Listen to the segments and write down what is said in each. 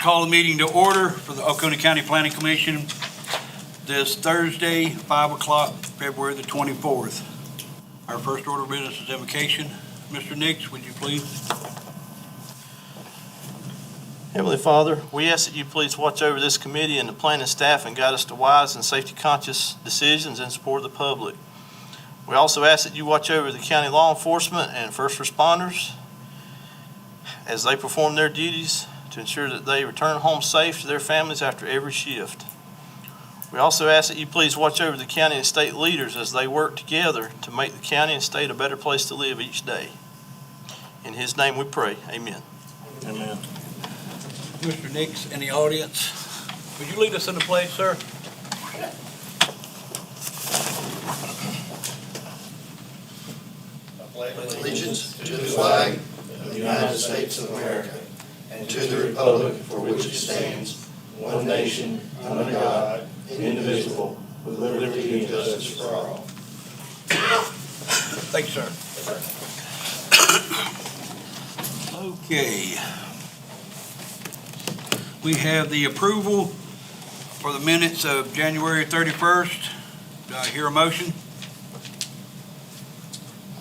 Call the meeting to order for the Oconee County Planning Commission this Thursday, 5 o'clock, February the 24th. Our first order of business is invocation. Mr. Nix, would you please? Heavenly Father, we ask that you please watch over this committee and the planning staff and guide us to wise and safety-conscious decisions in support of the public. We also ask that you watch over the county law enforcement and first responders as they perform their duties to ensure that they return home safe to their families after every shift. We also ask that you please watch over the county and state leaders as they work together to make the county and state a better place to live each day. In His name we pray. Amen. Amen. Mr. Nix in the audience, would you lead us in the pledge, sir? I pledge allegiance to the flag of the United States of America and to the republic for which it stands, one nation, under God, indivisible, with liberty and justice for all. Thank you, sir. Okay. We have the approval for the minutes of January 31st. Do I hear a motion?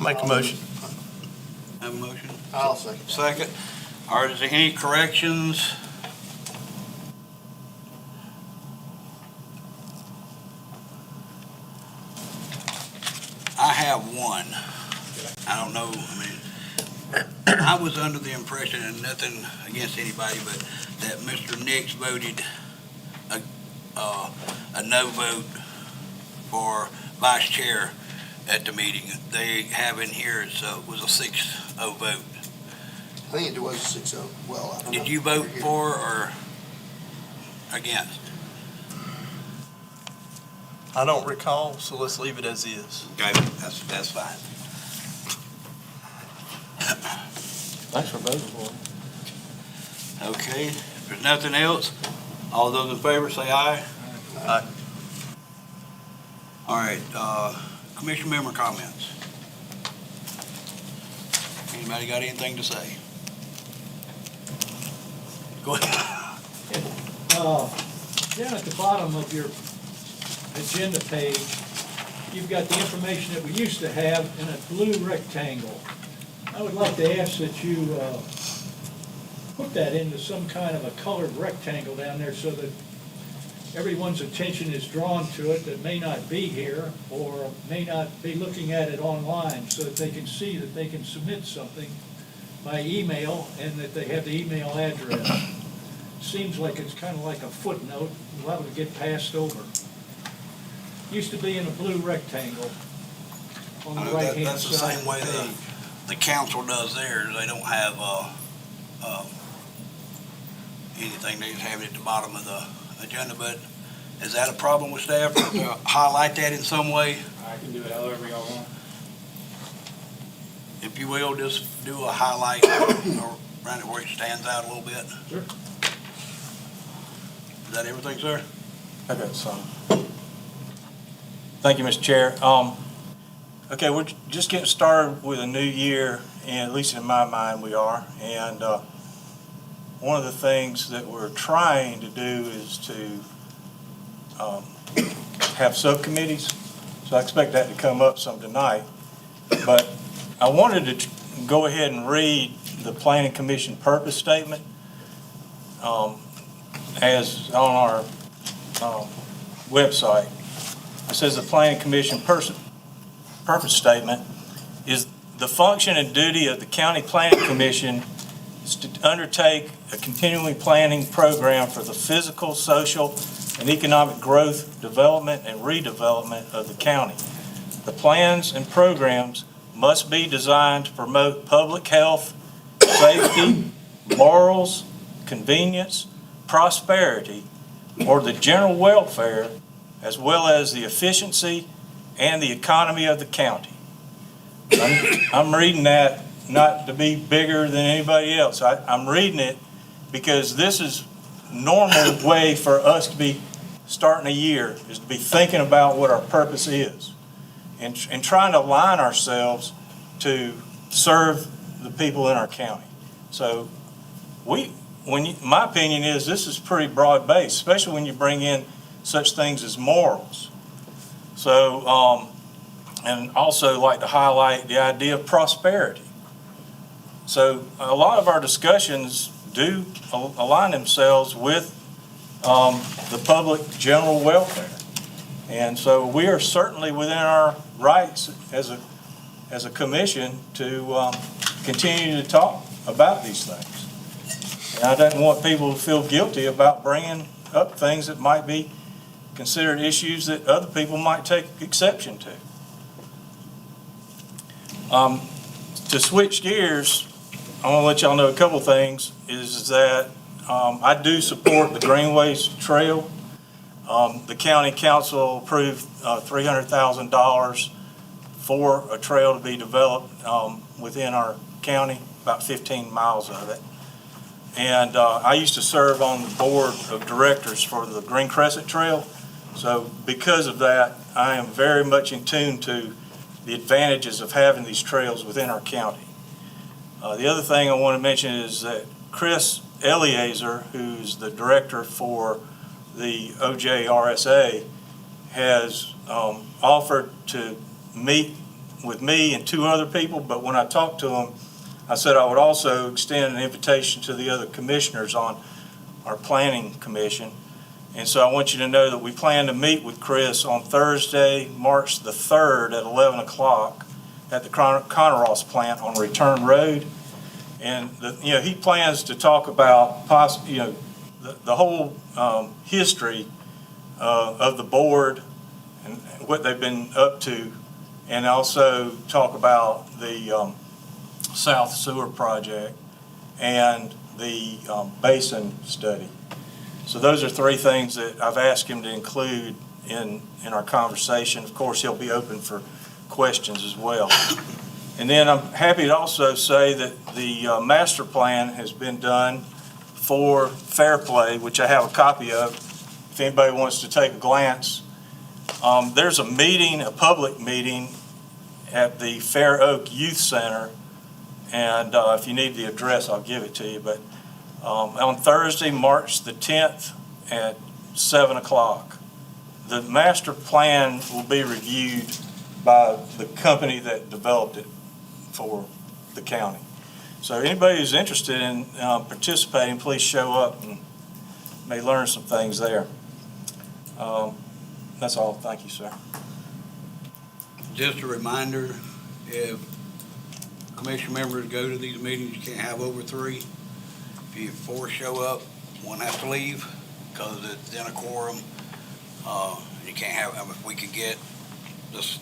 Make a motion. Have a motion? I'll second. Second. All right, is there any corrections? I have one. I don't know, I was under the impression, and nothing against anybody, but that Mr. Nix voted a no vote for vice chair at the meeting. They have in here, it was a 6-0 vote. I think it was 6-0. Well, I don't Did know. you vote for or against? I don't recall, so let's leave it as is. Okay, that's fine. Thanks for voting for it. Okay, if there's nothing else, all those in favor say aye. Aye. All right, commission member comments. Anybody got anything to say? Go ahead. Down at the bottom of your agenda page, you've got the information that we used to have in a blue rectangle. I would like to ask that you put that into some kind of a colored rectangle down there so that everyone's attention is drawn to it that may not be here or may not be looking at it online, so that they can see that they can submit something by email and that they have the email address. Seems like it's kind of like a footnote, allowed to get passed over. Used to be in a blue rectangle on the right-hand That's the side same way of the page. the council does theirs. They don't have anything. They just have it at the bottom of the agenda. But is that a problem with staff? Highlight that in some way? I can do it however y'all want. If you will, just do a highlight around it where it stands out a little bit. Sure. Is that everything, sir? I got some. Thank you, Mr. Chair. Okay, we're just getting started with a new year, and at least in my mind we are. And one of the things that we're trying to do is to have subcommittees. So I expect that to come up some tonight. But I wanted to go ahead and read the Planning Commission purpose statement as on our website. It says the Planning Commission purpose statement is the function and duty of the County Planning Commission is to undertake a continuing planning program for the physical, social, and economic growth, development, and redevelopment of the county. The plans and programs must be designed to promote public health, safety, morals, convenience, prosperity, or the general welfare, as well as the efficiency and the economy of the county. I'm reading that not to be bigger than anybody else. I'm reading it because this is normal way for us to be starting a year, is to be thinking about what our purpose is and trying to align ourselves to serve the people in our county. So we my opinion is this is pretty broad-based, especially when you bring in such things as morals. So, and also like to highlight the idea of prosperity. So a lot of our discussions do align themselves with the public general welfare. And so we are certainly within our rights as a commission to continue to talk about these things. And I don't want people to feel guilty about bringing up things that might be considered issues that other people might take exception to. To switch gears, I want to let y'all know a couple things, is that I do support the Greenways Trail. The county council approved $300,000 for a trail to be developed within our county, about 15 miles of it. And I used to serve on the board of directors for the Green Crescent Trail. So because of that, I am very much in tune to the advantages of having these trails within our county. The other thing I want to mention is that Chris Eliezer, who's the director for the OJRSA, has offered to meet with me and 2 other people, but when I talked to him, I said I would also extend an invitation to the other commissioners on our planning commission. And so I want you to know that we plan to meet with Chris on Thursday, March the 3rd at 11 o'clock at the Conross plant on Return Road. And he plans to talk about the whole history of the board and what they've been up to, and also talk about the South Sewer Project and the basin study. So those are 3 things that I've asked him to include in our conversation. Of course, he'll be open for questions as well. And then I'm happy to also say that the master plan has been done for Fair Play, which I have a copy of if anybody wants to take a glance. There's a meeting, a public meeting at the Fair Oak Youth Center, and if you need the address, I'll give it to you. But on Thursday, March the 10th at 7 o'clock, the master plan will be reviewed by the company that developed it for the county. So anybody who's interested in participating, please show up and may learn some things there. That's all. Thank you, sir. Just a reminder, if commission members go to these meetings, you can't have over 3. If you 4 show up, 1 has to leave because it's in a quorum. You can't have, if we could get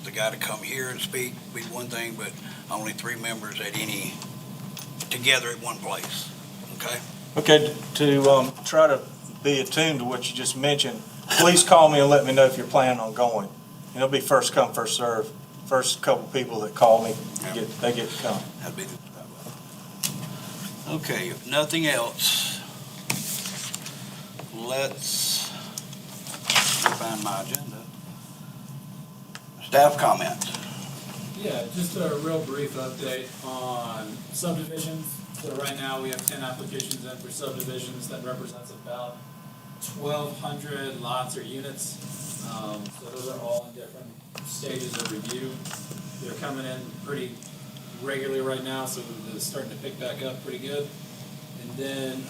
the guy to come here and speak, be one thing, but only 3 members together at one place, okay? Okay, to try to be attuned to what you just mentioned, please call me and let me know if you're planning on going. And it'll be first come, first serve. First couple people that call me, they get to come. That'd be okay, if nothing else, let's find my agenda. Staff comments. Yeah, just a real brief update on subdivisions. So right now, we have 10 applications in for subdivisions. That represents about 1,200 lots or units. So those are all in different stages of review. They're coming in pretty regularly right now, so they're starting to pick back up pretty good. And then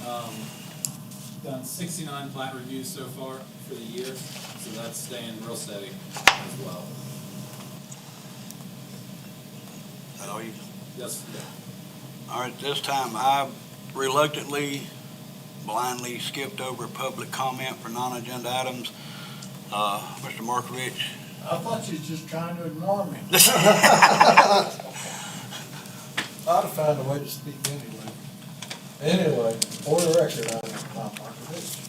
done 69 plat reviews so far for the year, so that's staying real steady as well. Is that all you? Yes. All right, this time I reluctantly, blindly skipped over public comment for non-agenda items. Mr. Markovich. I thought you were just trying to ignore me. I'd have found a way to speak anyway. Anyway, for the record, I'm Tom Markovich.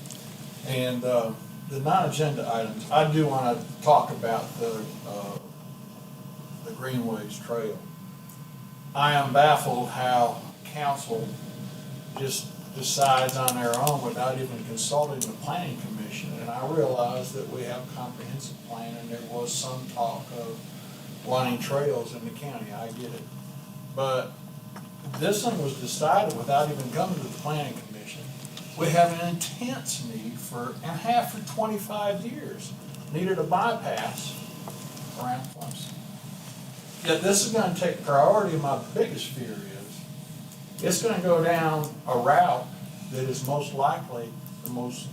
And the non-agenda items, I do want to talk about the Greenways Trail. I am baffled how council just decides on their own without even consulting the planning commission. And I realize that we have a comprehensive plan and there was some talk of wanting trails in the county. I get it. But this one was decided without even coming to the planning commission. We have an intense need and have for 25 years, needed a bypass around Clemson. Yet this is gonna take priority, and my biggest fear is, it's gonna go down a route that is most likely the most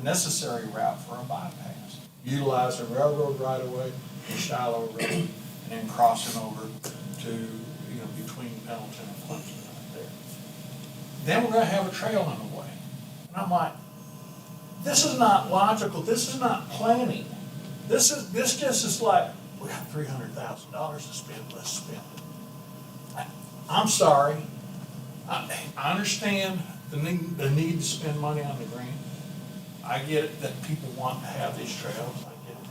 necessary route for a bypass. Utilizing railroad right of way and Shiloh Road, and then crossing over to, between Pendleton and Clemson right there. Then we're gonna have a trail in the way. And I'm like, this is not logical, this is not planning. This just is like, we got $300,000 to spend, let's spend it. I'm sorry, I understand the need to spend money on the green. I get it that people want to have these trails, I get it.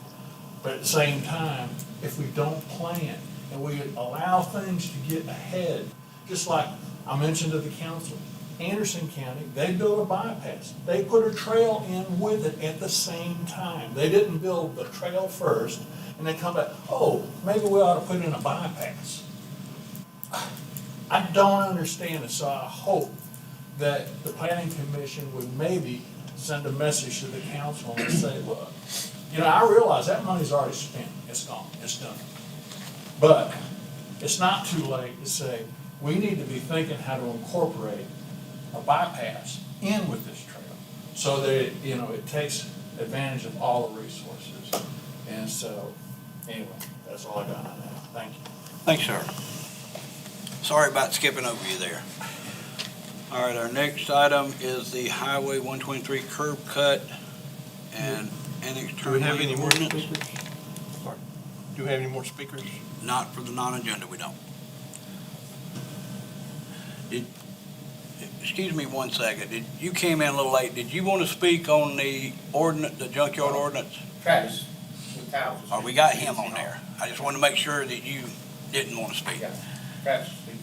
But at the same time, if we don't plan and we allow things to get ahead, just like I mentioned to the council, Anderson County, they built a bypass. They put a trail in with it at the same time. They didn't build the trail first and then come back, oh, maybe we ought to put in a bypass. I don't understand it, so I hope that the planning commission would maybe send a message to the council and say, look, I realize that money's already spent. It's gone, it's done. But it's not too late to say, we need to be thinking how to incorporate a bypass in with this trail so that it takes advantage of all the resources. And so, anyway, that's all I got on that. Thank you. Thanks, sir. Sorry about skipping over you there. All right, our next item is the Highway 123 curb cut and annex Do we have any turn more ordinance. speakers? Sorry. Do we have any more speakers? Not for the non-agenda, we don't. Excuse me one second. You came in a little late. Did you want to speak on the ordinance, the junkyard ordinance? Travis, Or we got him on there? I just wanted to make sure that you didn't want to speak. Yeah, Travis, speak.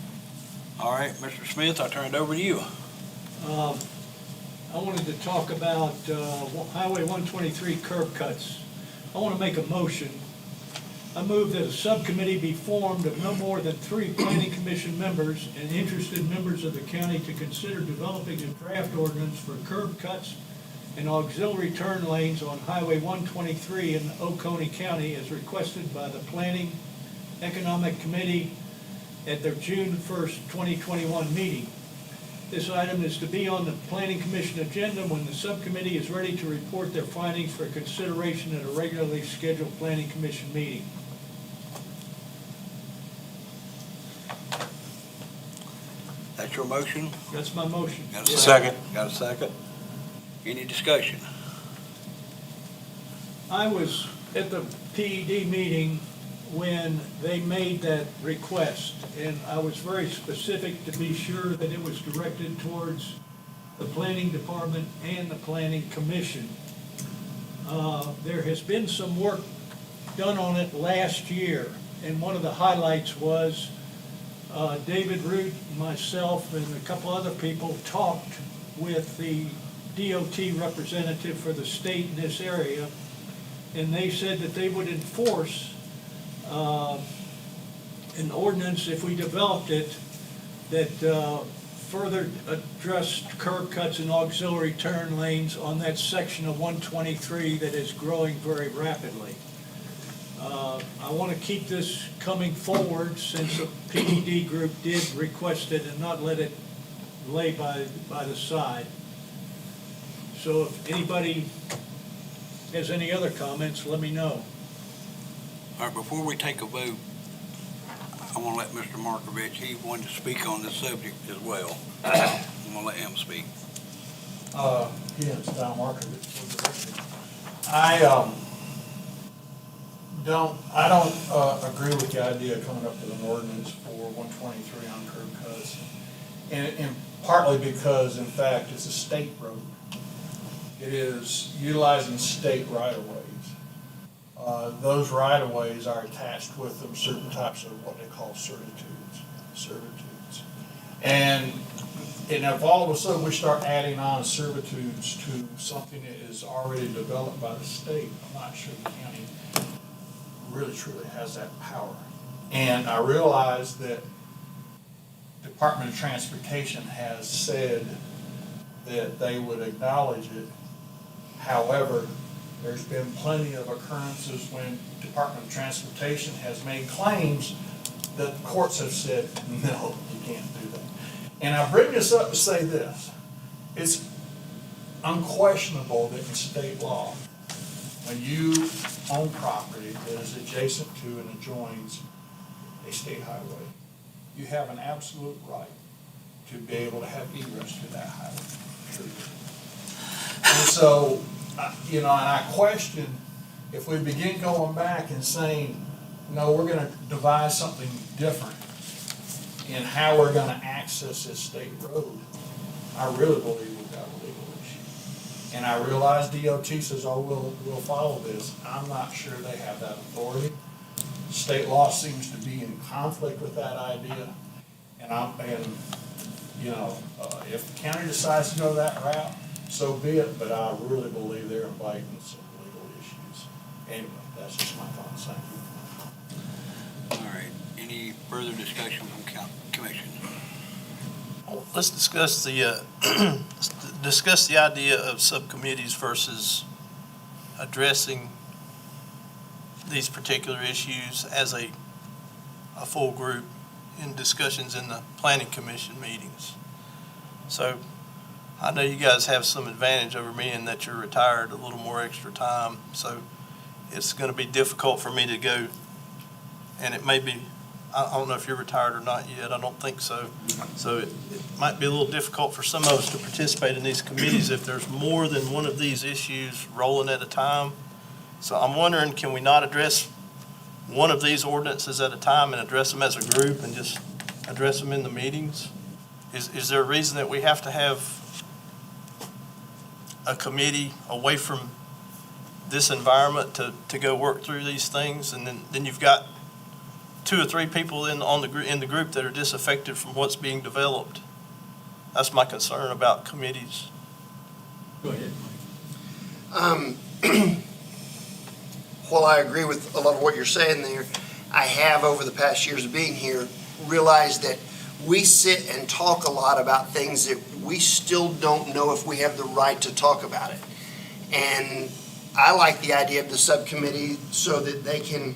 All right, Mr. Smith, I'll turn it over to you. I wanted to talk about Highway 123 curb cuts. I want to make a motion. I move that a subcommittee be formed of no more than 3 planning commission members and interested members of the county to consider developing a draft ordinance for curb cuts and auxiliary turn lanes on Highway 123 in Oconee County as requested by the Planning Economic Committee at their June 1st, 2021 meeting. This item is to be on the Planning Commission agenda when the subcommittee is ready to report their findings for consideration at a regularly scheduled Planning Commission meeting. That's your motion? That's my motion. Got a second? Got a second? Any discussion? I was at the PED meeting when they made that request, and I was very specific to be sure that it was directed towards the planning department and the planning commission. There has been some work done on it last year, and one of the highlights was David Root, myself, and a couple other people talked with the DOT representative for the state in this area, and they said that they would enforce an ordinance, if we developed it, that further addressed curb cuts and auxiliary turn lanes on that section of 123 that is growing very rapidly. I want to keep this coming forward since the PED group did request it and not let it lay by the side. So if anybody has any other comments, let me know. All right, before we take a vote, I want to let Mr. Markovich, he wanted to speak on this subject as well. I'm going to let him speak. Again, it's Don Markovich for the record. I don't agree with the idea of coming up with an ordinance for 123 on curb cuts. And partly because, in fact, it's a state road. It is utilizing state right-of-ways. Those right-of-ways are attached with them certain types of what they call servitudes. And if all of a sudden we start adding on servitudes to something that is already developed by the state, I'm not sure the county really truly has that power. And I realize that Department of Transportation has said that they would acknowledge it. However, there's been plenty of occurrences when Department of Transportation has made claims that the courts have said, no, you can't do that. And I bring this up to say this. It's unquestionable that in state law, when you own property that is adjacent to and adjoins a state highway, you have an absolute right to be able to have egress to that highway. And so, and I question if we begin going back and saying, no, we're gonna devise something different in how we're gonna access this state road, I really believe we've got a legal issue. And I realize DOT says, oh, we'll follow this. I'm not sure they have that authority. State law seems to be in conflict with that idea. If the county decides to go that route, so be it, but I really believe they're inviting some legal issues. Anyway, that's just my thoughts. Thank you. All right, any further discussion from commission? Let's discuss the idea of subcommittees versus addressing these particular issues as a full group in discussions in the planning commission meetings. So I know you guys have some advantage over me in that you're retired, a little more extra time. So it's going to be difficult for me to go, and it may be, I don't know if you're retired or not yet. I don't think so. So it might be a little difficult for some of us to participate in these committees if there's more than one of these issues rolling at a time. So I'm wondering, can we not address one of these ordinances at a time and address them as a group and just address them in the meetings? Is there a reason that we have to have a committee away from this environment to go work through these things? And then you've got 2 or 3 people in the group that are disaffected from what's being developed. That's my concern about committees. Go ahead, Mike. While I agree with a lot of what you're saying there, I have, over the past years of being here, realized that we sit and talk a lot about things that we still don't know if we have the right to talk about it. And I like the idea of the subcommittee so that they can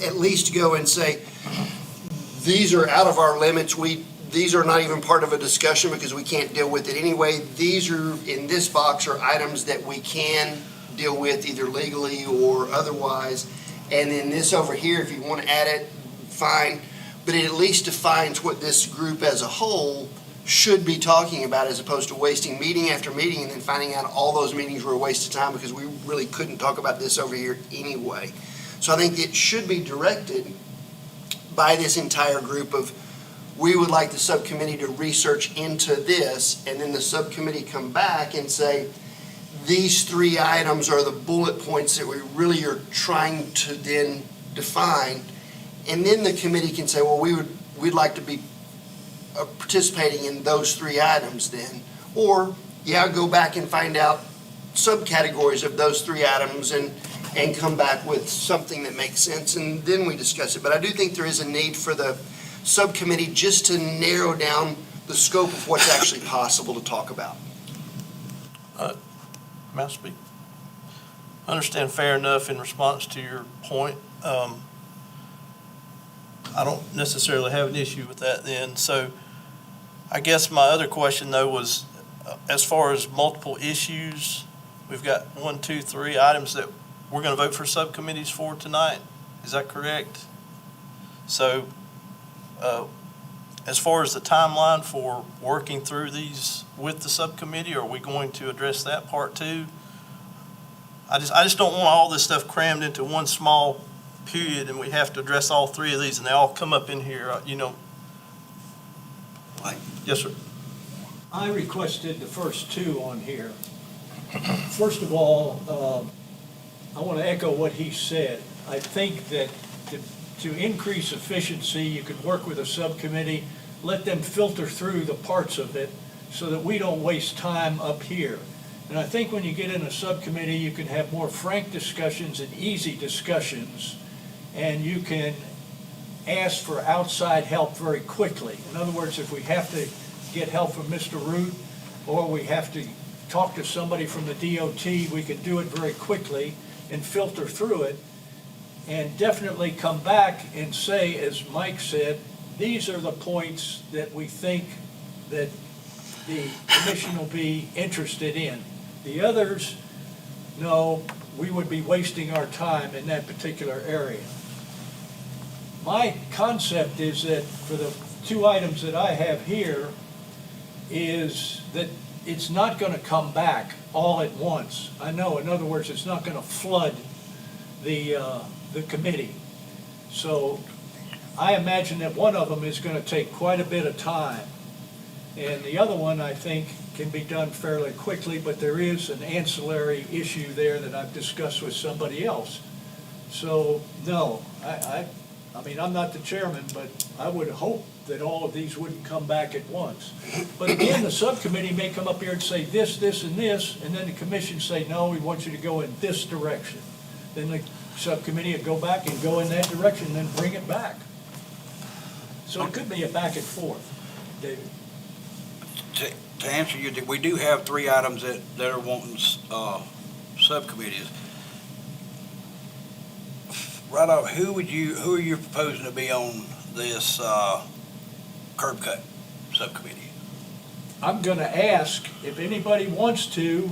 at least go and say, these are out of our limits. These are not even part of a discussion because we can't deal with it anyway. These are, in this box, are items that we can deal with either legally or otherwise. And then this over here, if you want to add it, fine. But it at least defines what this group as a whole should be talking about, as opposed to wasting meeting after meeting and then finding out all those meetings were a waste of time because we really couldn't talk about this over here anyway. So I think it should be directed by this entire group of, we would like the subcommittee to research into this, and then the subcommittee come back and say, these 3 items are the bullet points that we really are trying to then define. And then the committee can say, well, we'd like to be participating in those 3 items then. Or, go back and find out subcategories of those 3 items and come back with something that makes sense, and then we discuss it. But I do think there is a need for the subcommittee just to narrow down the scope of what's actually possible to talk about. May I speak? I understand fair enough in response to your point. I don't necessarily have an issue with that then. So I guess my other question though was, as far as multiple issues, we've got 1, 2, 3 items that we're going to vote for subcommittees for tonight. Is that correct? So as far as the timeline for working through these with the subcommittee, are we going to address that part too? I just don't want all this stuff crammed into one small period and we have to address all 3 of these and they all come up in here, Yes, sir. I requested the first 2 on here. First of all, I want to echo what he said. I think that to increase efficiency, you could work with a subcommittee, let them filter through the parts of it so that we don't waste time up here. And I think when you get in a subcommittee, you can have more frank discussions and easy discussions, and you can ask for outside help very quickly. In other words, if we have to get help from Mr. Root, or we have to talk to somebody from the DOT, we can do it very quickly and filter through it, and definitely come back and say, as Mike said, these are the points that we think that the commission will be interested in. The others, no, we would be wasting our time in that particular area. My concept is that for the two items that I have here, is that it's not gonna come back all at once. I know, in other words, it's not gonna flood the committee. So I imagine that one of them is gonna take quite a bit of time. And the other one, I think, can be done fairly quickly, but there is an ancillary issue there that I've discussed with somebody else. So, no, I mean, I'm not the chairman, but I would hope that all of these wouldn't come back at once. But again, the subcommittee may come up here and say this, this, and this, and then the commission say, no, we want you to go in this direction. Then the subcommittee would go back and go in that direction, and then bring it back. So it could be a back and forth, David. To answer you, we do have 3 items that are wanting subcommittees. Right off, who are you proposing to be on this curb cut subcommittee? I'm gonna ask, if anybody wants to,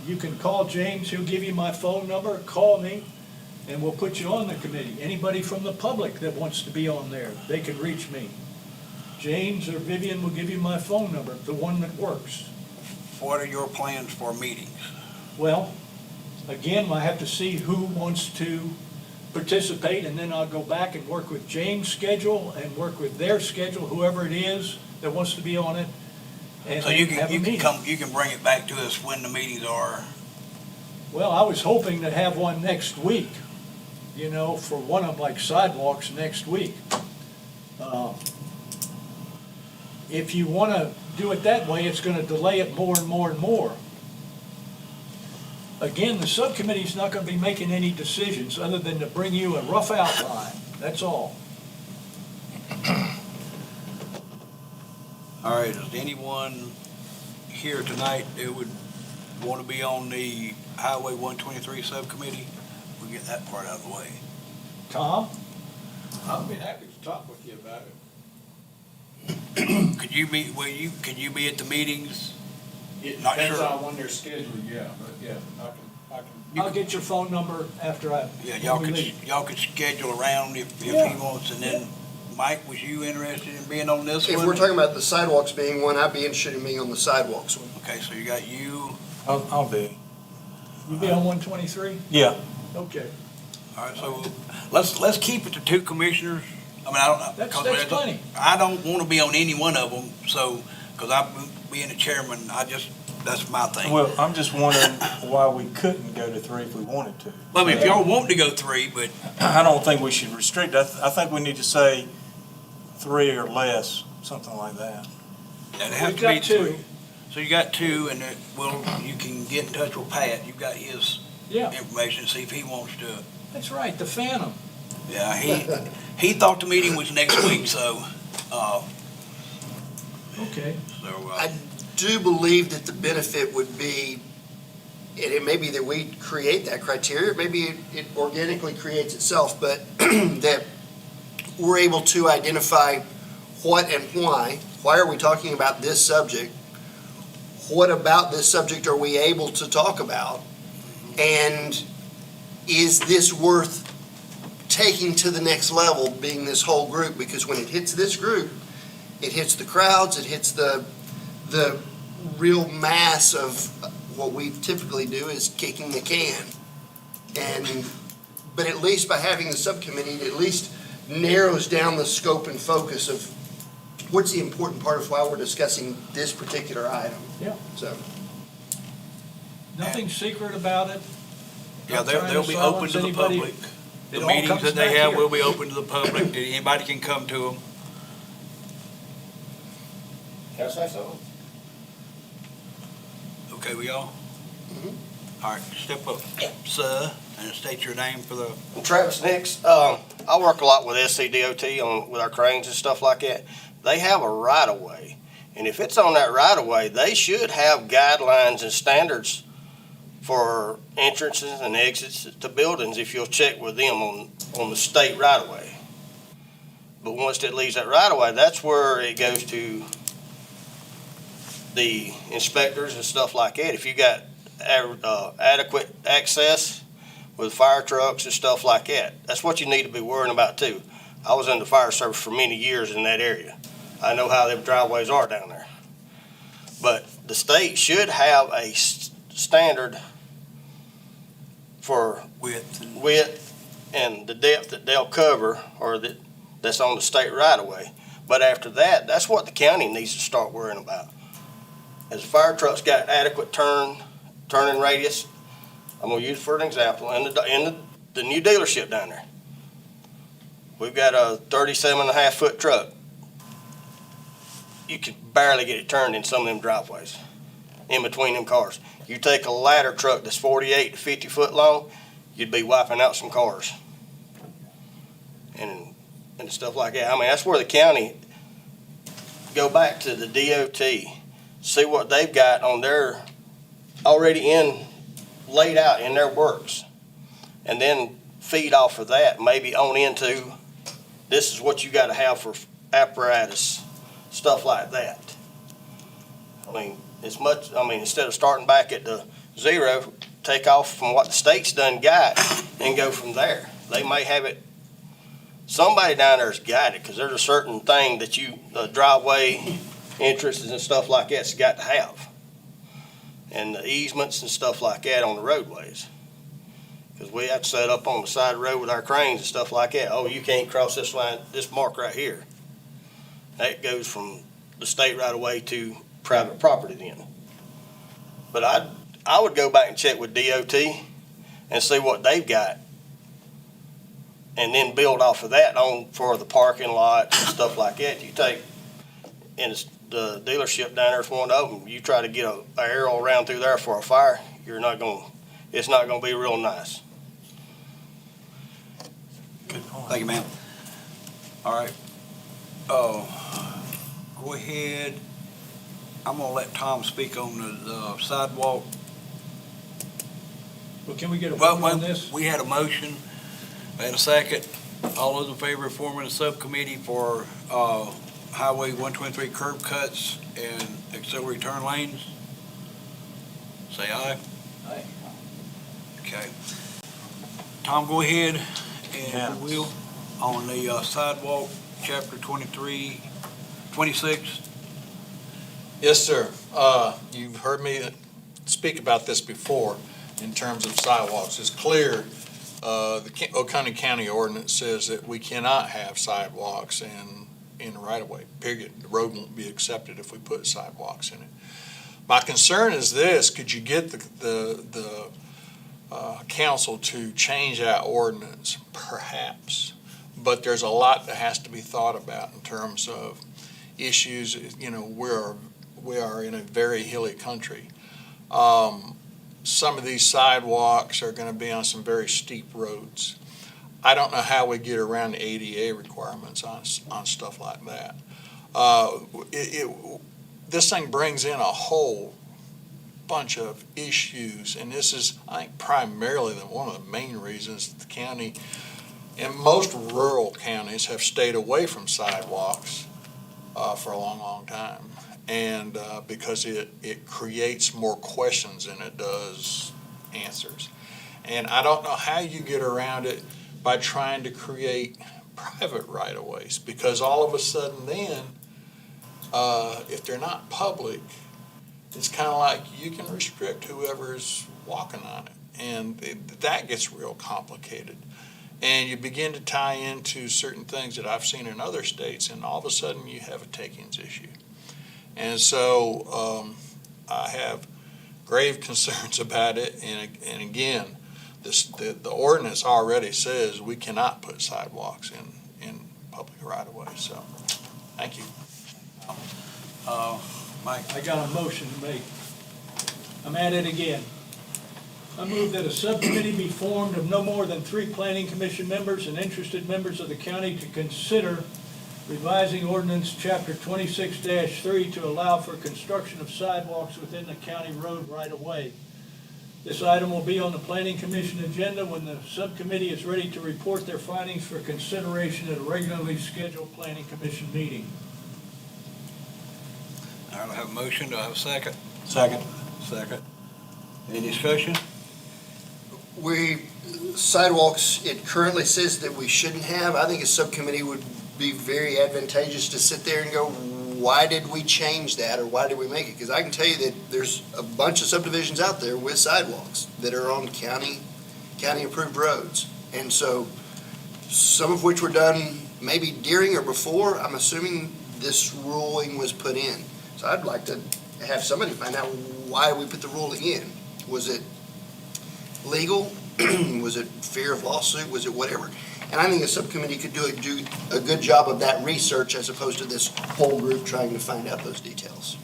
you can call James, he'll give you my phone number, call me, and we'll put you on the committee. Anybody from the public that wants to be on there, they can reach me. James or Vivian will give you my phone number, the one that works. What are your plans for meetings? Well, again, I have to see who wants to participate, and then I'll go back and work with James' schedule and work with their schedule, whoever it is that wants to be on it. And So you have a can meeting. you can bring it back to us when the meetings are. Well, I was hoping to have one next week, you know, for one of them, like sidewalks next week. If you want to do it that way, it's going to delay it more and more and more. Again, the subcommittee's not going to be making any decisions other than to bring you a rough outline, that's all. All right, is anyone here tonight that would want to be on the Highway 123 subcommittee? We'll get that part out of the way. Tom? I'll be happy to talk with you about it. Could you be at the meetings? It Not depends sure. on when they're scheduled, yeah, but yeah, I can. I'll get your phone number after I. Yeah, when we leave. y'all could schedule around if he Yeah. wants, and then, Mike, was you interested in being on this one? If we're talking about the sidewalks being one, I'd be interested in being on the sidewalks one. Okay, so you got you, I'll be. You be on 123? Yeah. Okay. all right, so let's keep it to 2 commissioners. I mean, I don't know. That's plenty. I don't want to be on any one of them, so, because I'm being the chairman, that's my thing. Well, I'm just wondering why we couldn't go to 3 if we wanted to. Well, I mean, if y'all want to go 3, but I don't think we should restrict. I think we need to say 3 or less, something like that. it has We've to be got 2. 3. So you got 2, and you can get in touch with Pat. You've got his Yeah, information, see if he wants to. that's right, the Phantom. Yeah, he thought the meeting was next week, so, Okay. I do believe that the benefit would be, and it may be that we create that criteria, maybe it organically creates itself, but that we're able to identify what and why. Why are we talking about this subject? What about this subject are we able to talk about? And is this worth taking to the next level, being this whole group? Because when it hits this group, it hits the crowds, it hits the real mass of what we typically do is kicking the can. But at least by having the subcommittee, it at least narrows down the scope and focus of what's the important part of why we're discussing this particular item. Yeah. So, Nothing secret about it. Yeah, Not trying they'll to be open silence to the anybody. public. The It all meetings comes that they back have here. will be open to the public. Anybody can come to them. Can I say something? Okay, we all? Mhm. All right, step up, sir, and state your name for the, Travis Nix, I work a lot with SCDOT with our cranes and stuff like that. They have a right of way. And if it's on that right of way, they should have guidelines and standards for entrances and exits to buildings if you'll check with them on the state right of way. But once it leaves that right of way, that's where it goes to the inspectors and stuff like that. If you got adequate access with fire trucks and stuff like that, that's what you need to be worrying about too. I was in the fire service for many years in that area. I know how them driveways are down there. But the state should have a standard for width and the depth that they'll cover, or that's on the state right of way. But after that, that's what the county needs to start worrying about. As the fire truck's got adequate turning radius, I'm gonna use for an example, in the new dealership down there, we've got a 37.5-foot truck. You can barely get it turned in some of them driveways, in between them cars. You take a ladder truck that's 48 to 50 foot long, you'd be wiping out some cars. And stuff like that. I mean, that's where the county, go back to the DOT, see what they've got on their, already laid out in their works. And then feed off of that, maybe on into, this is what you gotta have for apparatus, stuff like that. I mean, instead of starting back at the zero, take off from what the state's done got and go from there. They may have it, somebody down there's got it, because there's a certain thing that driveway entrances and stuff like that's got to have. And the easements and stuff like that on the roadways. Because we have to set up on the side of the road with our cranes and stuff like that. Oh, you can't cross this line, this mark right here. That goes from the state right away to private property then. But I would go back and check with DOT and see what they've got, and then build off of that on for the parking lot and stuff like that. You take, and the dealership down there is one of them, you try to get an arrow around through there for a fire, it's not gonna be real nice. Good point. Thank you, ma'am. All right. Go ahead. I'm gonna let Tom speak on the sidewalk. Well, can we get a Well, vote on this? we had a motion, we had a second. All those in favor of forming a subcommittee for Highway 123 curb cuts and auxiliary turn lanes? Say aye. Aye. Okay. Tom, go ahead and Yeah. we will on the sidewalk, chapter 26. Yes, sir. You've heard me speak about this before in terms of sidewalks. It's clear, the Oconee County Ordinance says that we cannot have sidewalks in the right-of-way, period. The road won't be accepted if we put sidewalks in it. My concern is this: could you get the council to change that ordinance? Perhaps. But there's a lot that has to be thought about in terms of issues. You know, we are in a very hilly country. Some of these sidewalks are going to be on some very steep roads. I don't know how we get around the ADA requirements on stuff like that. This thing brings in a whole bunch of issues, and this is, I think, primarily one of the main reasons the county and most rural counties have stayed away from sidewalks for a long, long time. And because it creates more questions than it does answers. And I don't know how you get around it by trying to create private right-of-ways, because all of a sudden then, if they're not public, it's kind of like you can restrict whoever's walking on it. And that gets real complicated. And you begin to tie into certain things that I've seen in other states, and all of a sudden you have a takings issue. And so I have grave concerns about it. And again, the ordinance already says we cannot put sidewalks in public right-of-way. So, thank you. Mike? I got a motion to make. I'm at it again. I move that a subcommittee be formed of no more than 3 planning commission members and interested members of the county to consider revising ordinance chapter 26-3 to allow for construction of sidewalks within the county road right-of-way. This item will be on the Planning Commission agenda when the subcommittee is ready to report their findings for consideration at a regularly scheduled Planning Commission meeting. All right, I have a motion. Do I have a second? Second. Second. Any discussion? Sidewalks, it currently says that we shouldn't have. I think a subcommittee would be very advantageous to sit there and go, why did we change that, or why did we make it? Because I can tell you that there's a bunch of subdivisions out there with sidewalks that are on county-approved roads. And so, some of which were done maybe during or before, I'm assuming this ruling was put in. So I'd like to have somebody find out why we put the ruling in. Was it legal? Was it fear of lawsuit? Was it whatever? And I think a subcommittee could do a good job of that research as opposed to this whole group trying to find out those details.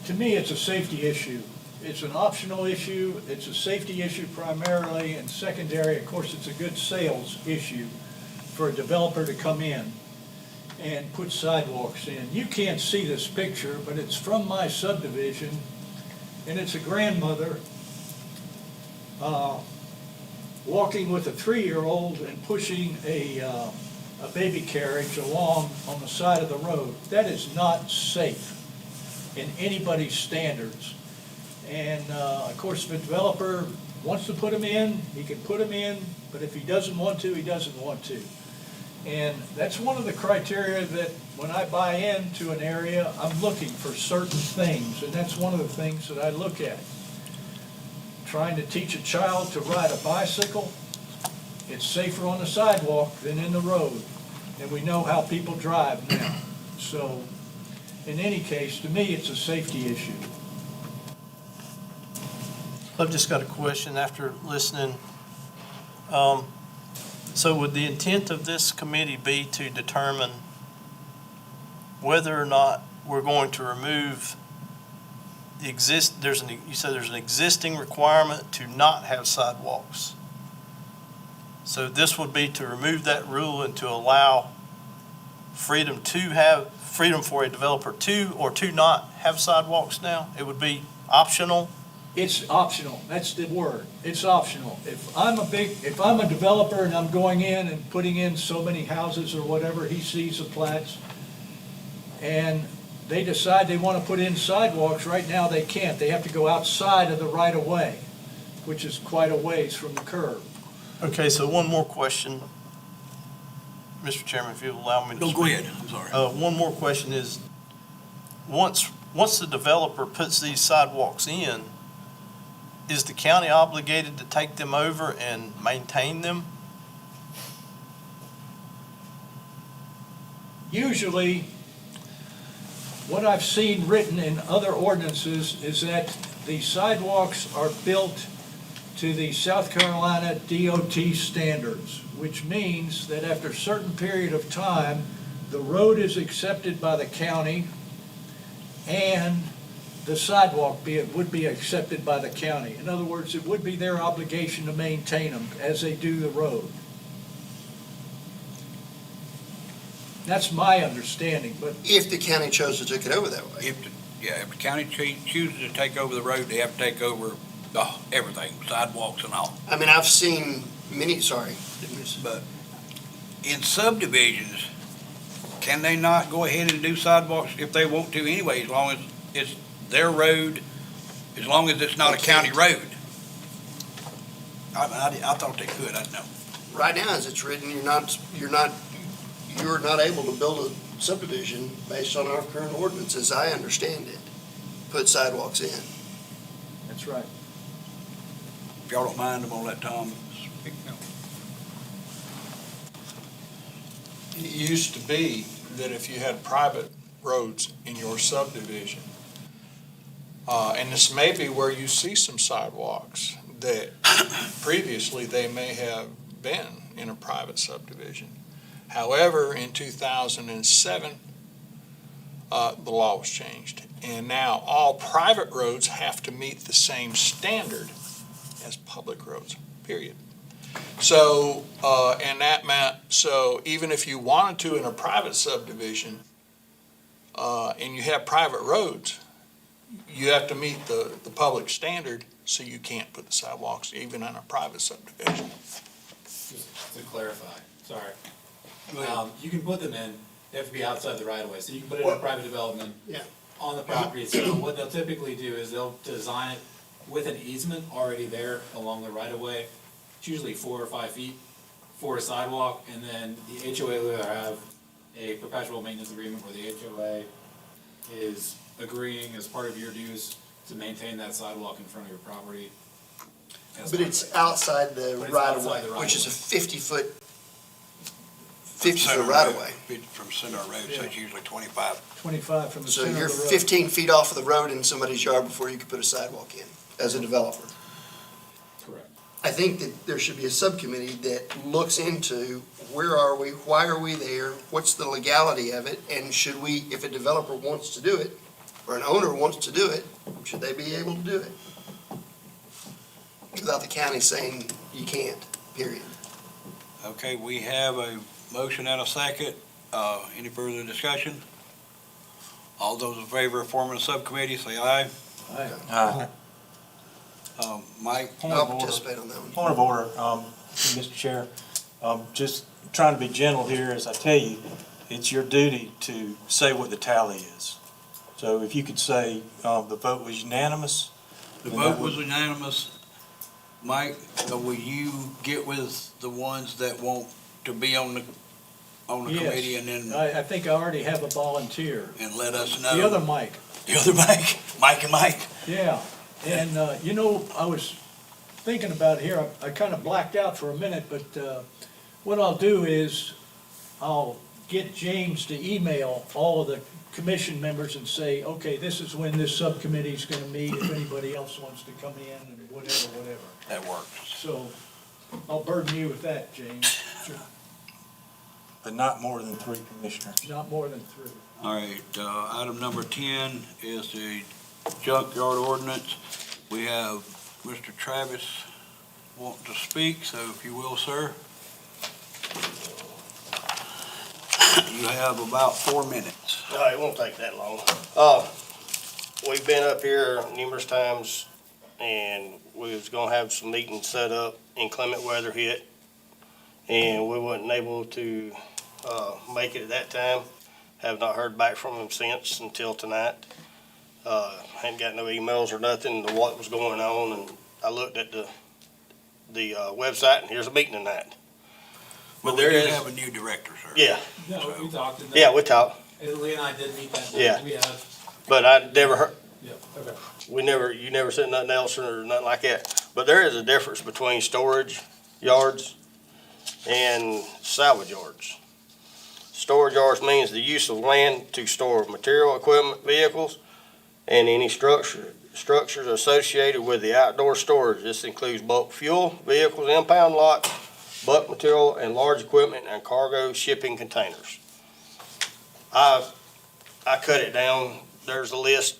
To me, it's a safety issue. It's an optional issue. It's a safety issue primarily, and secondary, of course, it's a good sales issue for a developer to come in and put sidewalks in. You can't see this picture, but it's from my subdivision, and it's a grandmother walking with a 3-year-old and pushing a baby carriage along on the side of the road. That is not safe in anybody's standards. And of course, if a developer wants to put them in, he can put them in, but if he doesn't want to, he doesn't want to. And that's one of the criteria that when I buy into an area, I'm looking for certain things, and that's one of the things that I look at. Trying to teach a child to ride a bicycle, it's safer on the sidewalk than in the road, and we know how people drive now. So, in any case, to me, it's a safety issue. I've just got a question after listening. So would the intent of this committee be to determine whether or not we're going to remove you said there's an existing requirement to not have sidewalks. So this would be to remove that rule and to allow freedom for a developer to or to not have sidewalks now? It would be optional? It's optional, that's the word, it's optional. If I'm a developer and I'm going in and putting in so many houses or whatever, he sees the plats, and they decide they want to put in sidewalks, right now they can't. They have to go outside of the right-of-way, which is quite a ways from the curb. Okay, so one more question, Mr. Chairman, if you'll allow me to speak. Go ahead, I'm sorry. One more question is, once the developer puts these sidewalks in, is the county obligated to take them over and maintain them? Usually, what I've seen written in other ordinances is that the sidewalks are built to the South Carolina DOT standards, which means that after a certain period of time, the road is accepted by the county and the sidewalk would be accepted by the county. In other words, it would be their obligation to maintain them as they do the road. That's my understanding, but If the county chose to take it over that way. If the county chooses to take over the road, they have to take over everything, sidewalks and all. I mean, I've seen many, But in subdivisions, can they not go ahead and do sidewalks if they want to anyway, as long as it's their road, as long as it's not a county road? I thought they could, I don't know. Right now, as it's written, you're not able to build a subdivision based on our current ordinance, as I understand it, put sidewalks in. that's right. If y'all don't mind, I'm gonna let Tom speak now. It used to be that if you had private roads in your subdivision, and this may be where you see some sidewalks, that previously they may have been in a private subdivision. However, in 2007, the law was changed, and now all private roads have to meet the same standard as public roads, period. So, and that meant, so even if you wanted to in a private subdivision, and you have private roads, you have to meet the public standard, so you can't put the sidewalks even in a private subdivision. Just to clarify, sorry. You can put them in, they have to be outside the right of way, so you can put it in a private development. Yeah. On the property, so what they'll typically do is they'll design it with an easement already there along the right of way. It's usually 4 or 5 feet for a sidewalk, and then the HOA will have a perpetual maintenance agreement where the HOA is agreeing as part of your dues to maintain that sidewalk in front of your property. But it's outside the But it's right of outside way, the which is a right-of-way. 50-foot right of way. From center of road, so it's usually 25. 25 from the So center you're of the road. 15 feet off of the road in somebody's yard before you can put a sidewalk in, as a developer. Correct. I think that there should be a subcommittee that looks into where are we, why are we there, what's the legality of it, and should we, if a developer wants to do it, or an owner wants to do it, should they be able to do it? Without the county saying you can't, period. Okay, we have a motion and a second. Any further discussion? All those in favor of forming a subcommittee, say aye. Aye. Mike? Point I'll of order. participate on that one. Point of order, Mr. Chair. Just trying to be gentle here as I tell you, it's your duty to say what the tally is. So if you could say, the vote was unanimous. The then vote that was would- unanimous. Mike, will you get with the ones that want to be on the committee and Yes, then, I think I already have a volunteer. and let us know? The other Mike. The other Mike? Mike and Mike? Yeah, and, I was thinking about it here, I kind of blacked out for a minute, but, what I'll do is, I'll get James to email all of the commission members and say, okay, this is when this subcommittee's gonna meet, if anybody else wants to come in, and whatever. That works. So, I'll burden you with that, James, But not more than 3 commissioners. not more than 3. All right, item number 10 is the Junkyard Ordinance. We have Mr. Travis wanting to speak, so if you will, sir. You have about 4 minutes. No, it won't take that long. We've been up here numerous times, and we was gonna have some meetings set up, inclement weather hit, and we wasn't able to, make it at that time. Have not heard back from them since until tonight. Hadn't got no emails or nothing to what was going on, and I looked at the website, and here's a meeting tonight. But We there do is, have a new director, sir. yeah, No, we talked. And yeah, we talked, Lee and I did meet that night. Yeah. We have, but I never heard, yeah, okay. you never said nothing else or nothing like that. But there is a difference between storage yards and salvage yards. Storage yards means the use of land to store material, equipment, vehicles, and any structures associated with the outdoor storage. This includes bulk fuel, vehicles, impound lots, bulk material, and large equipment and cargo shipping containers. I cut it down. There's a list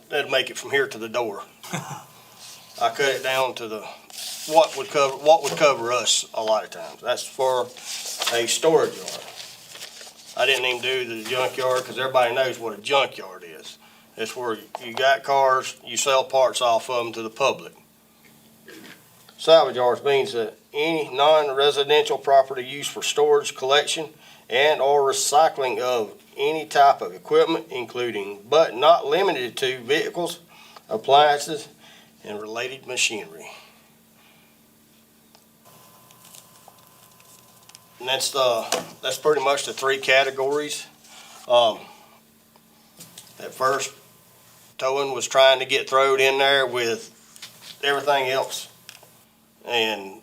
that'd make it from here to the door. I cut it down to what would cover us a lot of times. That's for a storage yard. I didn't even do the junkyard because everybody knows what a junkyard is. It's where you got cars, you sell parts off of them to the public. Salvage yards means that any non-residential property used for storage, collection, and or recycling of any type of equipment, including but not limited to vehicles, appliances, and related machinery. And that's pretty much the 3 categories. At first, towing was trying to get thrown in there with everything else. And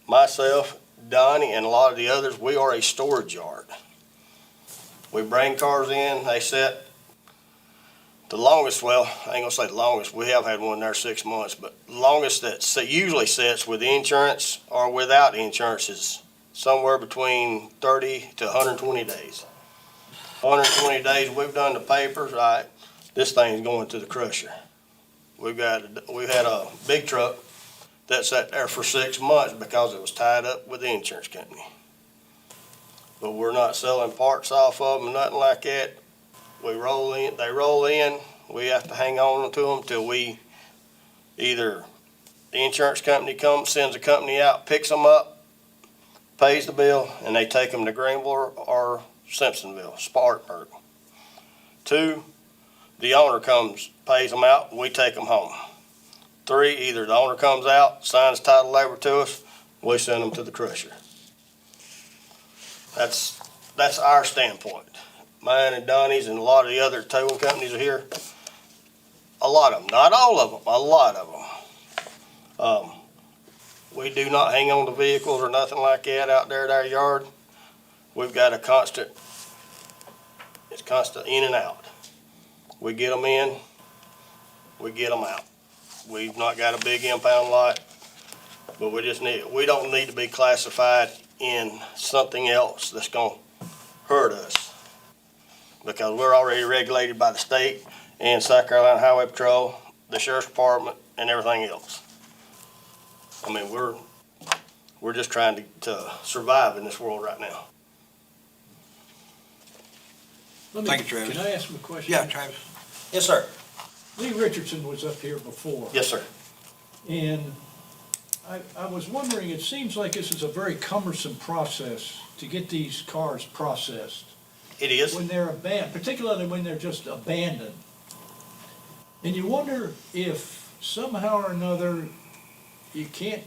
myself, Donnie, and a lot of the others, we are a storage yard. We bring cars in, they sit. The longest, well, I ain't gonna say the longest, we have had one there 6 months, but the longest that usually sits with insurance or without insurance is somewhere between 30 to 120 days. 120 days, we've done the papers, right, this thing's going to the crusher. We had a big truck that sat there for 6 months because it was tied up with the insurance company. But we're not selling parts off of them, nothing like that. They roll in, we have to hang on to them till we either, the insurance company comes, sends a company out, picks them up, pays the bill, and they take them to Greenville or Simpsonville, Spartanburg. 2, the owner comes, pays them out, and we take them home. 3, either the owner comes out, signs title labor to us, we send them to the crusher. That's our standpoint. Mine and Donnie's and a lot of the other towing companies are here. A lot of them, not all of them, a lot of them. We do not hang on to vehicles or nothing like that out there at our yard. We've got a constant, it's constant in and out. We get them in, we get them out. We've not got a big impound lot, but we don't need to be classified in something else that's gonna hurt us, because we're already regulated by the state and South Carolina Highway Patrol, the Sheriff's Department, and everything else. I mean, we're just trying to survive in this world right now. Thank you, Travis. Can I ask him a question? Yeah, Travis. Yes, sir. Lee Richardson was up here before. Yes, sir. And I was wondering, it seems like this is a very cumbersome process to get these cars processed. It is. When they're abandoned, particularly when they're just abandoned. And you wonder if somehow or another you can't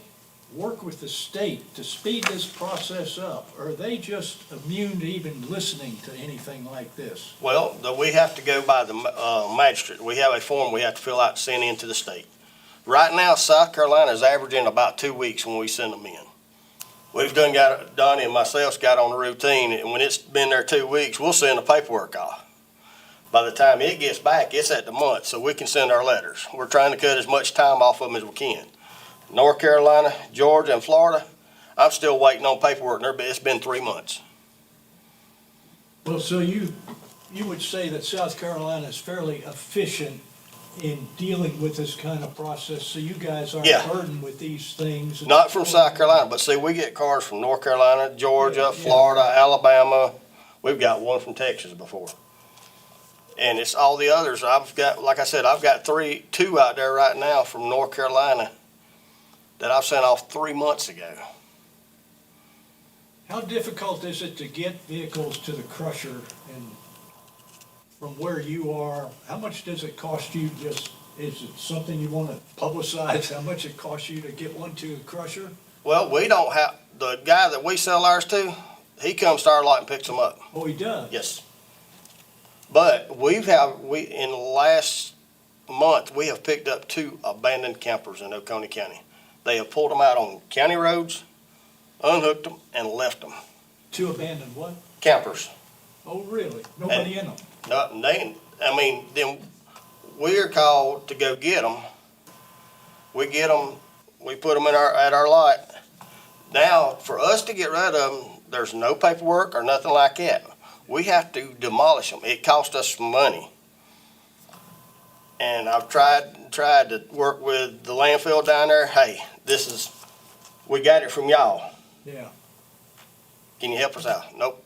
work with the state to speed this process up, or are they just immune to even listening to anything like this? Well, we have to go by the magistrate. We have a form we have to fill out to send in to the state. Right now, South Carolina is averaging about 2 weeks when we send them in. We've Donnie and myself got on the routine, and when it's been there 2 weeks, we'll send the paperwork off. By the time it gets back, it's at the month, so we can send our letters. We're trying to cut as much time off of them as we can. North Carolina, Georgia, and Florida, I'm still waiting on paperwork, and it's been 3 months. Well, so you would say that South Carolina is fairly efficient in dealing with this kind of process, so you guys aren't Yeah. burdened with these things? Not from South Carolina, but see, we get cars from North Carolina, Georgia, Florida, Alabama. We've got one from Texas before. And it's all the others. I've got, like I said, I've got 2 out there right now from North Carolina that I've sent off 3 months ago. How difficult is it to get vehicles to the crusher, and from where you are, how much does it cost you? Just, is it something you want to publicize, how much it costs you to get one to the crusher? Well, we don't have, the guy that we sell ours to, he comes to our lot and picks them up. Oh, he does? Yes. But in the last month, we have picked up 2 abandoned campers in Oconee County. They have pulled them out on county roads, unhooked them, and left them. 2 abandoned what? Campers. Oh, really? Nobody in them? Then we're called to go get them. We get them, we put them at our lot. Now, for us to get rid of them, there's no paperwork or nothing like that. We have to demolish them. It costs us some money. And I've tried to work with the landfill down there. Hey, we got it from y'all. Yeah. Can you help us out? Nope.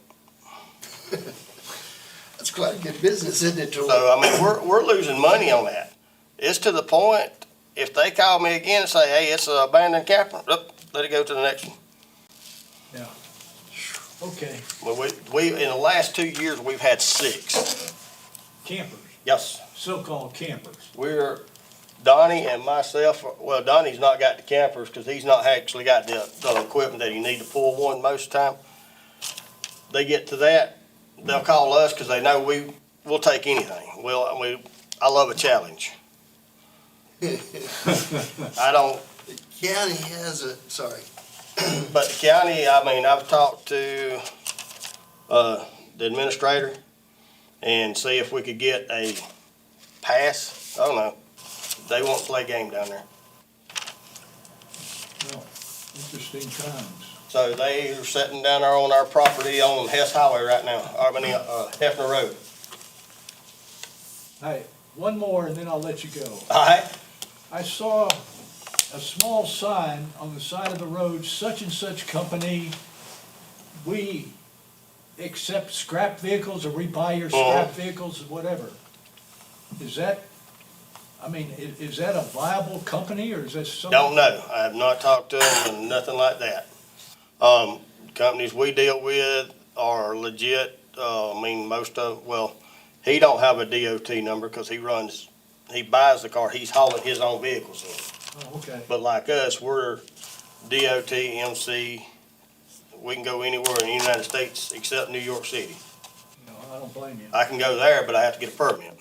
That's quite a good business, isn't it, Troy? So, we're losing money on that. It's to the point, if they call me again and say, hey, it's an abandoned camper, let it go to the next one. Yeah. Okay. Well, we in the last 2 years, we've had 6. Campers, Yes. so-called campers. Donnie and myself, well, Donnie's not got the campers because he's not actually got the equipment that he need to pull one most of the time. They get to that, they'll call us because they know we'll take anything. I love a challenge. I don't, The county has but the county, I've talked to the administrator and see if we could get a pass. I don't know. They won't play game down there. Well, interesting times. So they are sitting down there on our property on Hess Highway right now, Hefner Road. Hey, one more and then I'll let you go. All right? I saw a small sign on the side of the road, such and such company, we accept scrap vehicles, or we buy your scrap vehicles, or whatever. Is that, I mean, is that a viable company, or is this something? Don't know. I have not talked to them and nothing like that. Companies we deal with are legit. I mean, most of, well, he don't have a DOT number because he buys the car, he's hauling his own vehicles in. Oh, okay. But like us, we're DOT, MC, we can go anywhere in the United States except New York City. No, I don't blame you. I can go there, but I have to get a permit.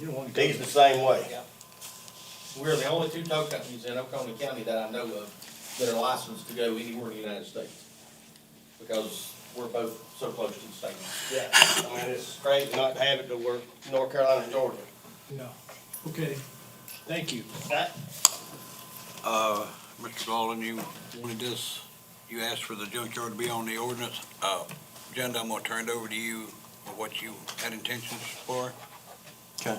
You don't want to go. He's the same way. We're the only two tow companies in Oconee County that I know of that are licensed to go anywhere in the United States. Because we're both so close to the state. Yeah, I mean, it's crazy not to have it to work North Carolina and Georgia. Yeah, okay, thank you. Mr. Golden, you wanted this, you asked for the junkyard to be on the ordinance. Agenda, I'm gonna turn it over to you for what you had intentions for. Okay.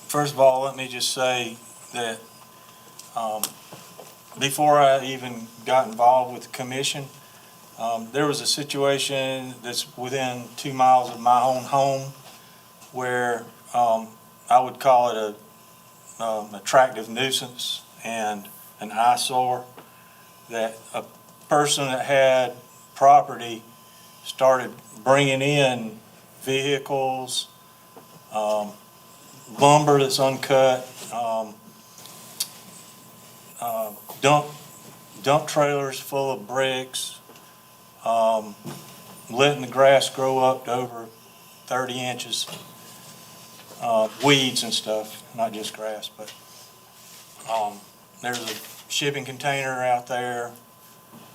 First of all, let me just say that, before I even got involved with the commission, there was a situation that's within 2 miles of my own home where, I would call it an attractive nuisance and an eyesore, that a person that had property started bringing in vehicles, lumber that's uncut, dump trailers full of bricks, letting the grass grow up to over 30 inches, weeds and stuff, not just grass, but there's a shipping container out there.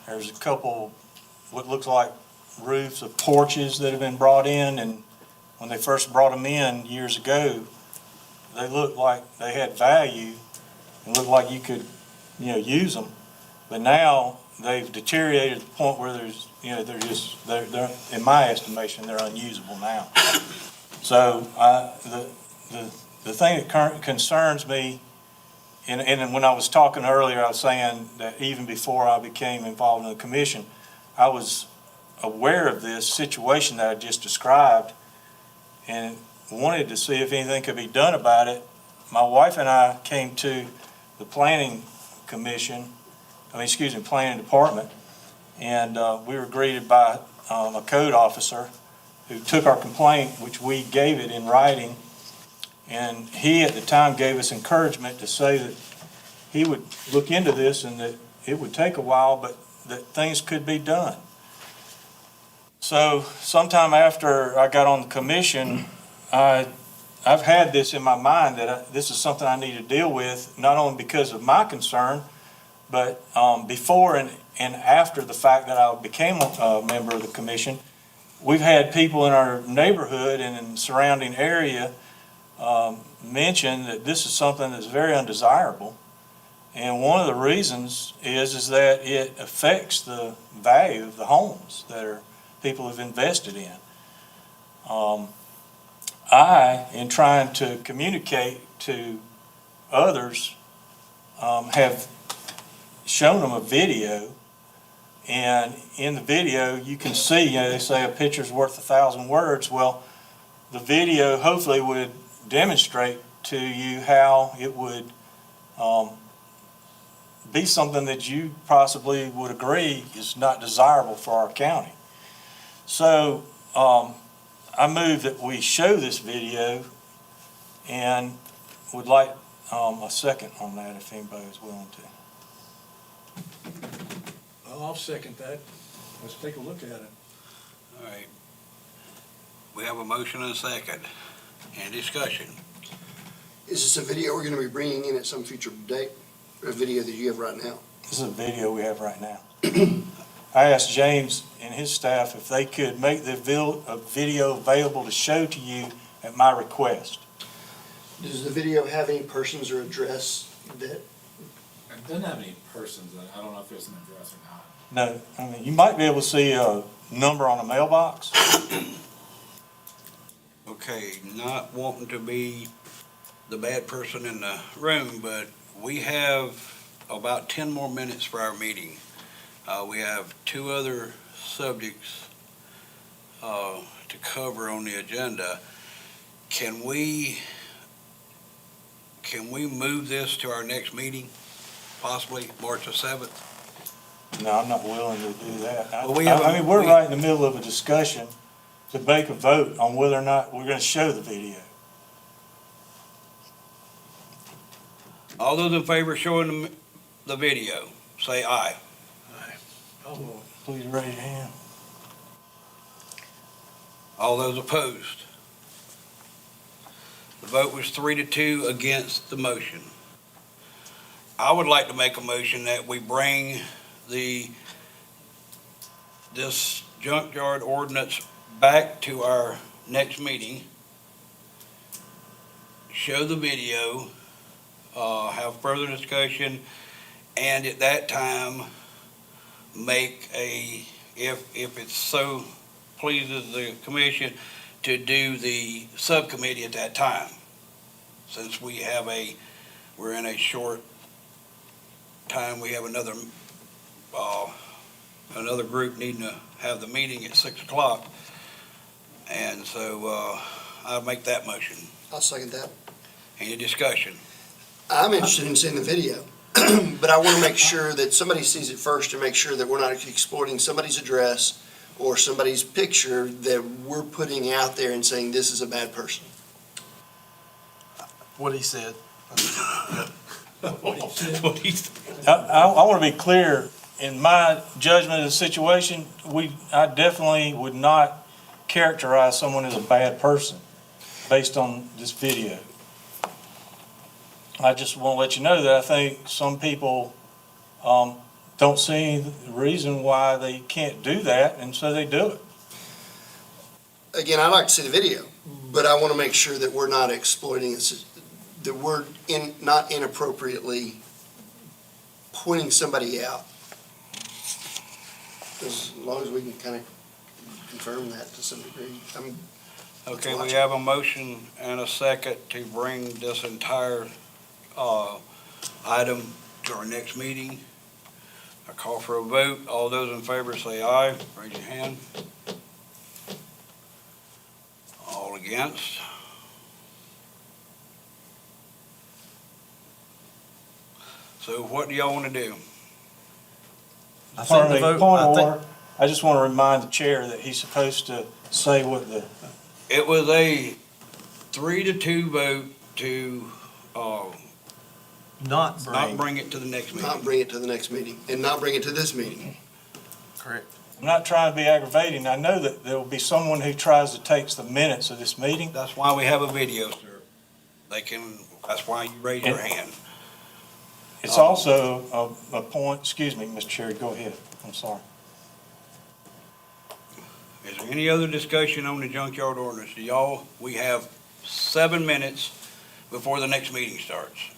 There's a couple, what looks like roofs of porches that have been brought in, and when they first brought them in years ago, they looked like they had value and looked like you could, use them. But now they've deteriorated to the point where there's, they're, in my estimation, they're unusable now. So the thing that concerns me, and when I was talking earlier, I was saying that even before I became involved in the commission, I was aware of this situation that I just described and wanted to see if anything could be done about it. My wife and I came to the planning department, and we were greeted by a code officer who took our complaint, which we gave it in writing, and he at the time gave us encouragement to say that he would look into this and that it would take a while, but that things could be done. So sometime after I got on the commission, I've had this in my mind that this is something I need to deal with, not only because of my concern, but before and after the fact that I became a member of the commission. We've had people in our neighborhood and in the surrounding area mention that this is something that's very undesirable. And one of the reasons is that it affects the value of the homes that people have invested in. I, in trying to communicate to others, have shown them a video, and in the video you can see, they say a picture's worth 1,000 words. Well, the video hopefully would demonstrate to you how it would be something that you possibly would agree is not desirable for our county. So I move that we show this video and would like a second on that if anybody is willing to. Well, I'll second that. Let's take a look at it. All right. We have a motion and a second. And discussion. Is this a video we're gonna be bringing in at some future date, or a video that you have right now? This is a video we have right now. I asked James and his staff if they could make the video available to show to you at my request. Does the video have any persons or address that? It doesn't have any persons, I don't know if there's an address or not. No, I mean, you might be able to see a number on a mailbox. Okay, not wanting to be the bad person in the room, but we have about 10 more minutes for our meeting. We have two other subjects to cover on the agenda. Can we move this to our next meeting, possibly March the 7th? No, I'm not willing to do that. Well, we have a- I mean, we're we- right in the middle of a discussion to make a vote on whether or not we're gonna show the video. All those in favor of showing the video, say aye. Please raise your hand. All those opposed? The vote was 3-2 against the motion. I would like to make a motion that we bring this junkyard ordinance back to our next meeting, show the video, have further discussion, and at that time, make if it so pleases the commission, to do the subcommittee at that time. Since we're in a short time, we have another group needing to have the meeting at 6 o'clock. And so, I'll make that motion. I'll second that. Any discussion? I'm interested in seeing the video, but I want to make sure that somebody sees it first to make sure that we're not exploiting somebody's address or somebody's picture that we're putting out there and saying this is a bad person. What he said. I want to be clear, in my judgment of the situation, I definitely would not characterize someone as a bad person based on this video. I just want to let you know that I think some people don't see any reason why they can't do that, and so they do it. Again, I'd like to see the video, but I want to make sure that we're not exploiting this, that we're not inappropriately pointing somebody out. As long as we can kind of confirm that to some degree. Okay, we have a motion and a second to bring this entire item to our next meeting. I call for a vote. All those in favor say aye. Raise your hand. All against? So what do y'all want to do? I think Pardon the me, vote, point of I think, order. I just want to remind the chair that he's supposed to say what the, It was a 3-2 vote to not not bring it to the next meeting. Not bring it to the next meeting and not bring it to this meeting. correct. I'm not trying to be aggravating. I know that there will be someone who tries to take the minutes of this meeting. That's why we have a video, sir. That's why you raise your hand. It's also a point, excuse me, Mr. Chair, go ahead. I'm sorry. Is there any other discussion on the junkyard ordinance? We have 7 minutes before the next meeting starts.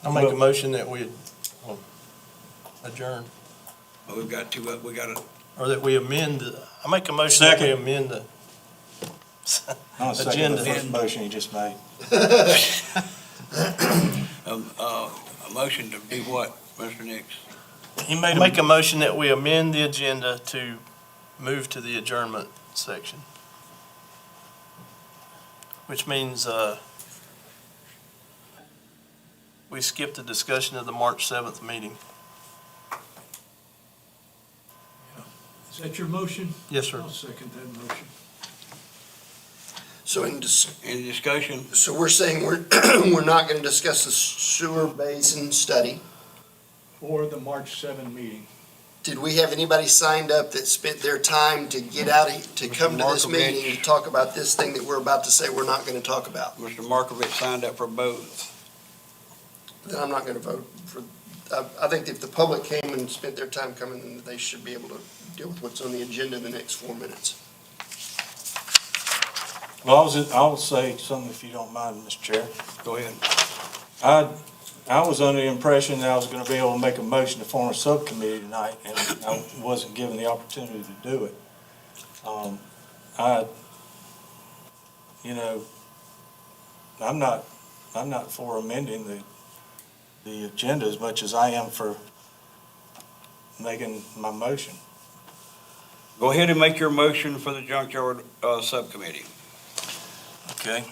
I'll make a motion that we adjourn, We've got or that we amend, I make a motion that we Second. amend the I'm going to second the Agenda. first motion you just made. a motion to do what, Mr. Nix? He made Make a motion that we amend the agenda to move to the adjournment section. Which means, we skip the discussion of the March 7th meeting. Is that your motion? Yes, sir. I'll second that motion. So Any discussion? so we're saying we're not going to discuss the sewer basin study. For the March 7 meeting. Did we have anybody signed up that spent their time to get out, to come to this meeting to talk about this thing that we're about to say we're not going to talk about? Mr. Markovich signed up for both. Then I'm not going to vote for, I think if the public came and spent their time coming, then they should be able to deal with what's on the agenda in the next 4 minutes. Well, I'll say something if you don't mind, Mr. Chair. Go ahead. I was under the impression that I was going to be able to make a motion to form a subcommittee tonight, and I wasn't given the opportunity to do it. I'm not not for amending the agenda as much as I am for making my motion. Go ahead and make your motion for the Junkyard Subcommittee. Okay.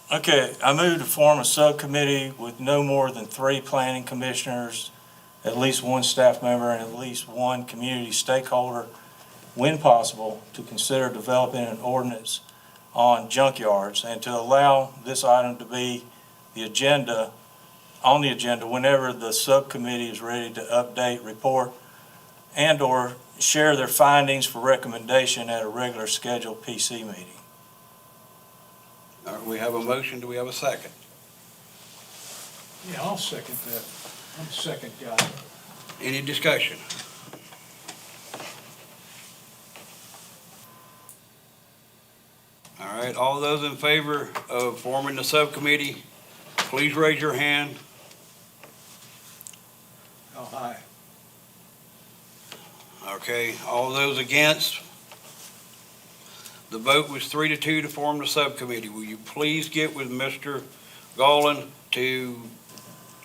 Okay, I move to form a subcommittee with no more than 3 planning commissioners, at least 1 staff member, and at least 1 community stakeholder, when possible, to consider developing an ordinance on junkyards, and to allow this item to be on the agenda whenever the subcommittee is ready to update, report, and/or share their findings for recommendation at a regular scheduled PC meeting. All right, we have a motion. Do we have a second? Yeah, I'll second that. I'm the second guy. Any discussion? All right, all those in favor of forming the subcommittee, please raise your hand. Oh, aye. Okay, all those against? The vote was 3-2 to form the subcommittee. Will you please get with Mr. Gallen to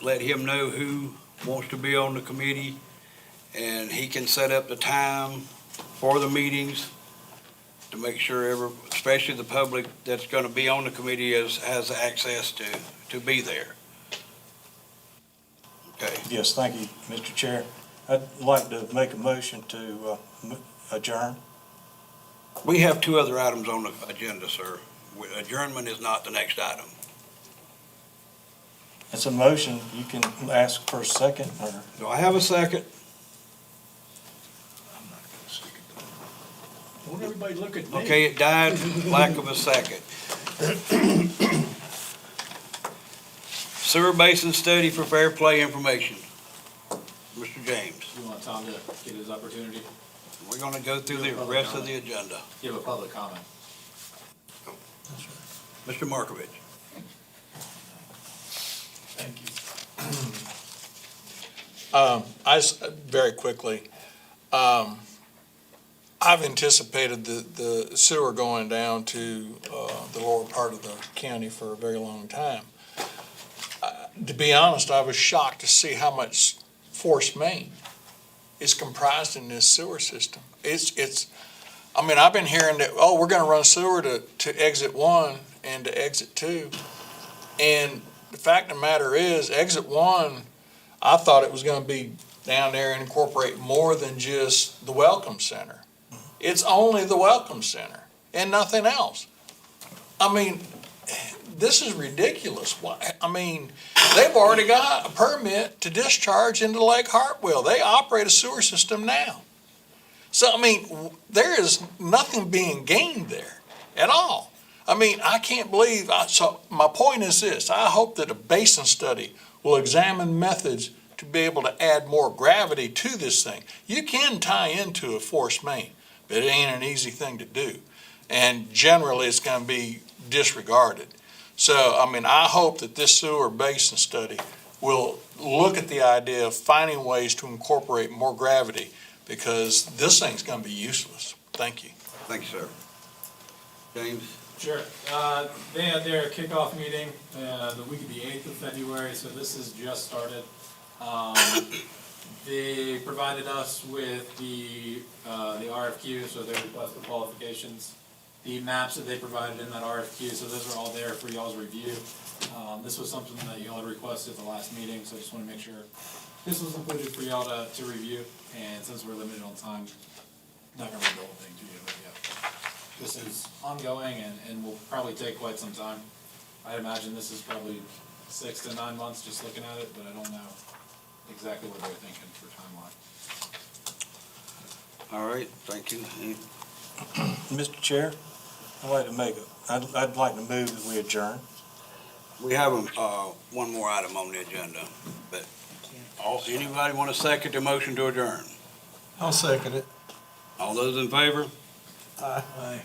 let him know who wants to be on the committee? And he can set up the time for the meetings to make sure especially the public that's going to be on the committee has access to be there. Okay. Yes, thank you, Mr. Chair. I'd like to make a motion to adjourn. We have 2 other items on the agenda, sir. Adjournment is not the next item. It's a motion. You can ask for a second, or Do I have a second? I'm not gonna second that. Don't everybody look at me. Okay, it died for lack of a second. Sewer basin study for fair play information. Mr. James, You want Tom to get his opportunity? we're going to go through the rest of the agenda. Give a public comment. Mr. Markovich. Thank you. Very quickly, I've anticipated the sewer going down to the lower part of the county for a very long time. To be honest, I was shocked to see how much force main is comprised in this sewer system. I've been hearing that, we're gonna run sewer to exit 1 and to exit 2. And the fact of the matter is, exit 1, I thought it was gonna be down there and incorporate more than just the Welcome Center. It's only the Welcome Center and nothing else. This is ridiculous. They've already got a permit to discharge into Lake Hartwell. They operate a sewer system now. So, there is nothing being gained there at all. I can't believe, so my point is this: I hope that a basin study will examine methods to be able to add more gravity to this thing. You can tie into a force main, but it ain't an easy thing to do. And generally, it's going to be disregarded. So, I hope that this sewer basin study will look at the idea of finding ways to incorporate more gravity, because this thing's going to be useless. Thank you. Thank you, sir. James? Sure. They had their kickoff meeting the week of the 8th of February, so this has just started. They provided us with the RFQ, so their request for qualifications, the maps that they provided in that RFQ, so those are all there for y'all's review. This was something that y'all had requested at the last meeting, so I just want to make sure this was included for y'all to review. And since we're limited on time, not gonna read the whole thing to you, but yeah. This is ongoing and will probably take quite some time. I'd imagine this is probably 6 to 9 months just looking at it, but I don't know exactly what they're thinking for timeline. All right, thank you. Mr. Chair, I'd like to move that we adjourn. We have one more item on the agenda, but anybody want to second the motion to adjourn? I'll second it. All those in favor? Aye.